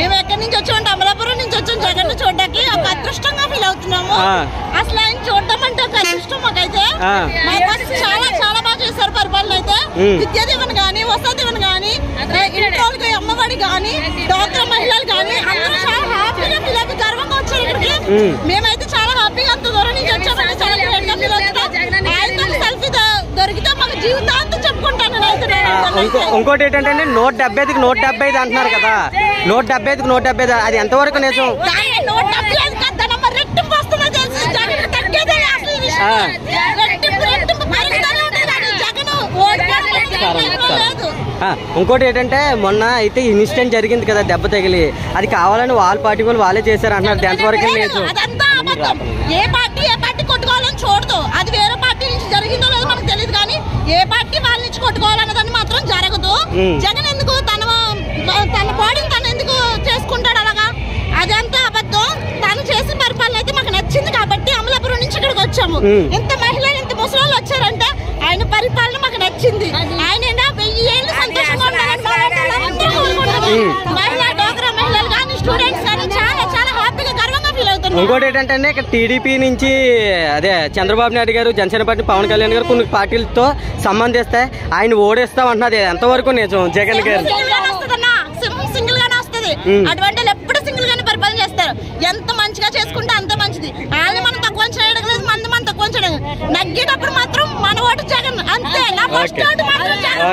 మేము ఎక్కడి నుంచి వచ్చామంటే అమలాపురం నుంచి వచ్చాం జగన్ చూడడానికి ఒక అదృష్టంగా ఫీల్ అవుతున్నాము. అసలు ఆయన చూడటం అంటే ఒక అదృష్టం మాకైతే. చాలా చాలా బాగా చేశారు పరిపాలన అయితే. విద్యా దీవెన గానీ, వసతి దీవెన గానీ, ఇంట్లోకి అమ్మఒడి గానీ, డాక్టర్ మహిళలు గానీ అందరూ చాలా హ్యాపీగా ఫీల్ అవుతుంది, గర్వంగా వచ్చారు ఇక్కడికి. మేమైతే చాలా హ్యాపీగా అంత దూరం నుంచి వచ్చామంటే చాలా గ్రేట్ గా ఫీల్ అవుతున్నాం. ఆయనతో సెల్ఫీ దొరికితే మాకు జీవితాంతం చెప్పుకుంటాను. ఇంకోటి ఏంటంటే 175కి 175 అంటున్నారు కదా, 175కి 175 అది ఎంతవరకు నిజం? ఇంకోటి ఏంటంటే మొన్న అయితే ఇన్సిడెంట్ జరిగింది కదా, దెబ్బ తగిలి, అది కావాలని వాళ్ళ పార్టీ వాళ్ళు వాళ్ళే చేశారు అంటున్నారు. ఎంతవరకు లేదు? ఏ పార్టీ కొట్టుకోవాలని చూడదు, అది వేరే పార్టీ నుంచి జరిగిందో లేదో మనకు తెలియదు, కానీ ఏ పార్టీ వాళ్ళ నుంచి కొట్టుకోవాలన్నదాన్ని మాత్రం జరగదు. జగన్ ఎందుకు తన బాడీని తను ఎందుకు చేసుకుంటాడు అలాగా? అదంతా అబద్ధం. తను చేసిన పరిపాలన అయితే మాకు నచ్చింది కాబట్టి అమలాపురం నుంచి ఇక్కడికి వచ్చాము. ఇంత మహిళలు ఇంత ముసలి వచ్చారంటే ఆయన పరిపాలన మాకు నచ్చింది. ఆయన 1000 ఏళ్ళు సంతోషంగా మహిళా డ్వాక్రా మహిళలు కానీ, స్టూడెంట్స్ కానీ చాలా చాలా హ్యాపీగా గర్వంగా ఫీల్ అవుతున్నారు. ఇంకోటి ఏంటంటే ఇక్కడ టీడీపీ నుంచి అదే చంద్రబాబు నాయుడు గారు, జనసేన పార్టీ పవన్ కళ్యాణ్ గారు కొన్ని పార్టీలతో సంబంధిస్తే ఆయన ఓడేస్తాం అంటున్నది ఎంతవరకు నిజం? జగన్ గారు సింగిల్ గానే వస్తుంది, అటువంటి ఎప్పుడు సింగిల్ గానే పరిపాలన చేస్తారు. ఎంత మంచిగా చేసుకుంటే అంత మంచిది. వాళ్ళని మనం తక్కువ చేయడం లేదు, మనం తక్కువ చేయడం. నగ్గేటప్పుడు మాత్రం మన ఓటు జగన్ అంతే. నా ఫస్ట్ ఓటు మాత్రం జగన్.